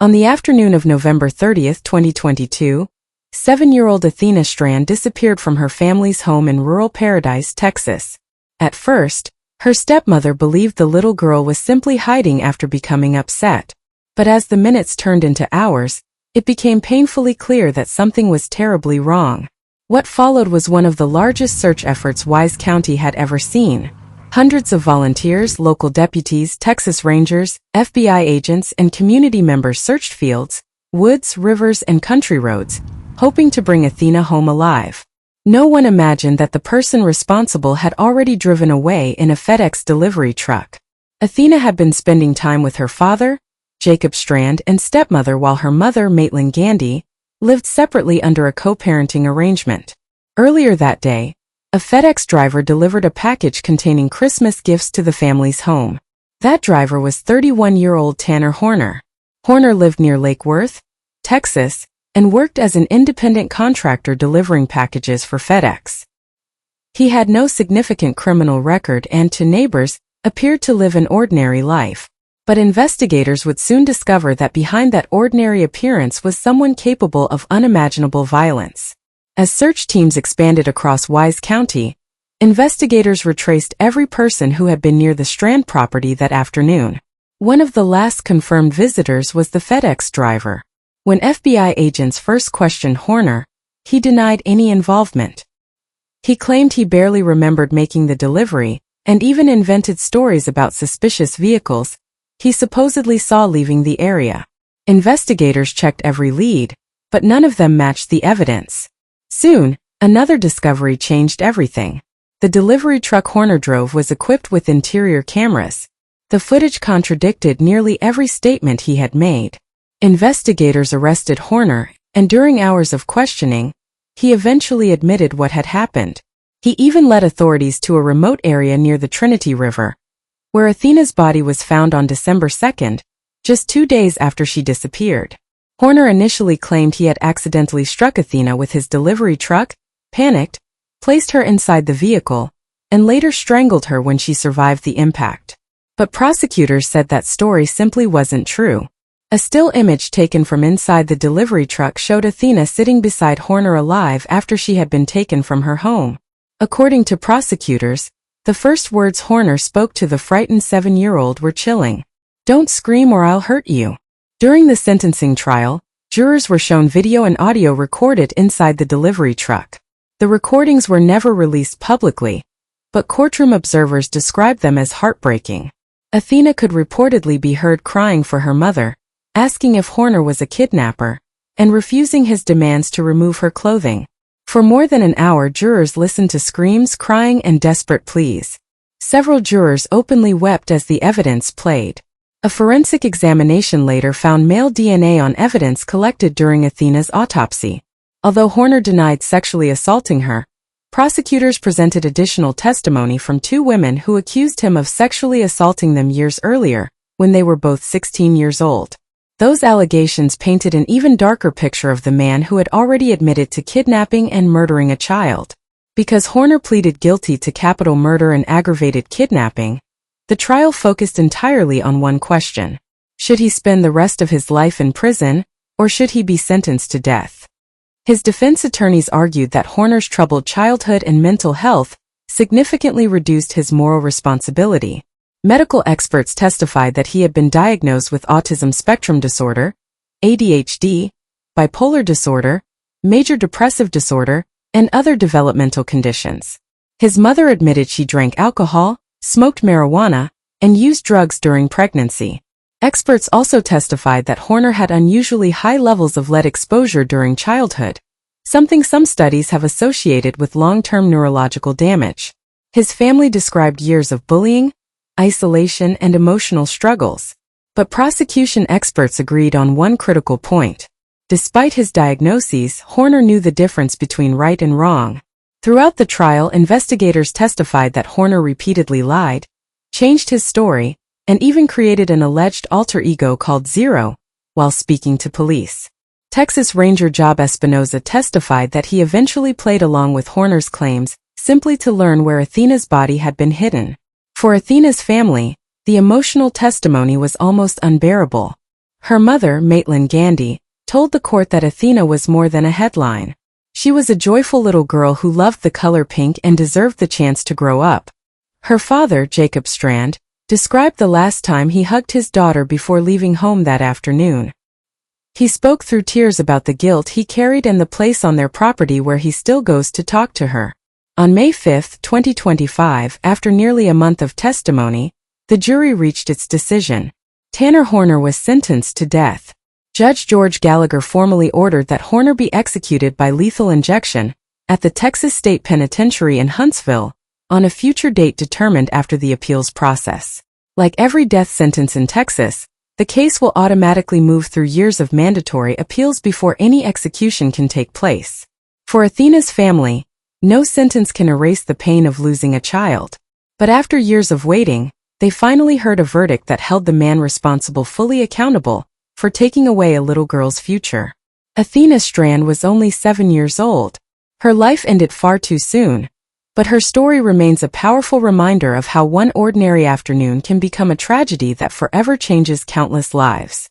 On the afternoon of November 30, 2022, 7-year-old Athena Strand disappeared from her family's home in rural Paradise, Texas. At first, her stepmother believed the little girl was simply hiding after becoming upset. But as the minutes turned into hours, it became painfully clear that something was terribly wrong. What followed was one of the largest search efforts Wise County had ever seen. Hundreds of volunteers, local deputies, Texas Rangers, FBI agents, and community members searched fields, woods, rivers, and country roads, hoping to bring Athena home alive. No one imagined that the person responsible had already driven away in a FedEx delivery truck. Athena had been spending time with her father, Jacob Strand, and stepmother, while her mother, Maitland Gandy, lived separately under a co-parenting arrangement. Earlier that day, a FedEx driver delivered a package containing Christmas gifts to the family's home. That driver was 31-year-old Tanner Horner. Horner lived near Lake Worth, Texas, and worked as an independent contractor delivering packages for FedEx. He had no significant criminal record and, to neighbors, appeared to live an ordinary life. But investigators would soon discover that behind that ordinary appearance was someone capable of unimaginable violence. As search teams expanded across Wise County, investigators retraced every person who had been near the Strand property that afternoon. One of the last confirmed visitors was the FedEx driver. When FBI agents first questioned Horner, he denied any involvement. He claimed he barely remembered making the delivery, and even invented stories about suspicious vehicles he supposedly saw leaving the area. Investigators checked every lead, but none of them matched the evidence. Soon, another discovery changed everything. The delivery truck Horner drove was equipped with interior cameras. The footage contradicted nearly every statement he had made. Investigators arrested Horner, and during hours of questioning, he eventually admitted what had happened. He even led authorities to a remote area near the Trinity River, where Athena's body was found on December 2nd, just 2 days after she disappeared. Horner initially claimed he had accidentally struck Athena with his delivery truck, panicked, placed her inside the vehicle, and later strangled her when she survived the impact. But prosecutors said that story simply wasn't true. A still image taken from inside the delivery truck showed Athena sitting beside Horner alive after she had been taken from her home. According to prosecutors, the first words Horner spoke to the frightened 7-year-old were chilling. "Don't scream or I'll hurt you." During the sentencing trial, jurors were shown video and audio recorded inside the delivery truck. The recordings were never released publicly, but courtroom observers described them as heartbreaking. Athena could reportedly be heard crying for her mother, asking if Horner was a kidnapper, and refusing his demands to remove her clothing. For more than an hour, jurors listened to screams, crying, and desperate pleas. Several jurors openly wept as the evidence played. A forensic examination later found male DNA on evidence collected during Athena's autopsy. Although Horner denied sexually assaulting her, prosecutors presented additional testimony from 2 women who accused him of sexually assaulting them years earlier, when they were both 16 years old. Those allegations painted an even darker picture of the man who had already admitted to kidnapping and murdering a child. Because Horner pleaded guilty to capital murder and aggravated kidnapping, the trial focused entirely on one question: should he spend the rest of his life in prison, or should he be sentenced to death? His defense attorneys argued that Horner's troubled childhood and mental health significantly reduced his moral responsibility. Medical experts testified that he had been diagnosed with autism spectrum disorder, ADHD, bipolar disorder, major depressive disorder, and other developmental conditions. His mother admitted she drank alcohol, smoked marijuana, and used drugs during pregnancy. Experts also testified that Horner had unusually high levels of lead exposure during childhood, something some studies have associated with long-term neurological damage. His family described years of bullying, isolation, and emotional struggles. But prosecution experts agreed on one critical point. Despite his diagnoses, Horner knew the difference between right and wrong. Throughout the trial, investigators testified that Horner repeatedly lied, changed his story, and even created an alleged alter ego called Zero while speaking to police. Texas Ranger Job Espinoza testified that he eventually played along with Horner's claims, simply to learn where Athena's body had been hidden. For Athena's family, the emotional testimony was almost unbearable. Her mother, Maitland Gandy, told the court that Athena was more than a headline. She was a joyful little girl who loved the color pink and deserved the chance to grow up. Her father, Jacob Strand, described the last time he hugged his daughter before leaving home that afternoon. He spoke through tears about the guilt he carried and the place on their property where he still goes to talk to her. On May 5, 2025, after nearly a month of testimony, the jury reached its decision. Tanner Horner was sentenced to death. Judge George Gallagher formally ordered that Horner be executed by lethal injection at the Texas State Penitentiary in Huntsville on a future date determined after the appeals process. Like every death sentence in Texas, the case will automatically move through years of mandatory appeals before any execution can take place. For Athena's family, no sentence can erase the pain of losing a child. But after years of waiting, they finally heard a verdict that held the man responsible fully accountable for taking away a little girl's future. Athena Strand was only 7 years old. Her life ended far too soon, but her story remains a powerful reminder of how one ordinary afternoon can become a tragedy that forever changes countless lives.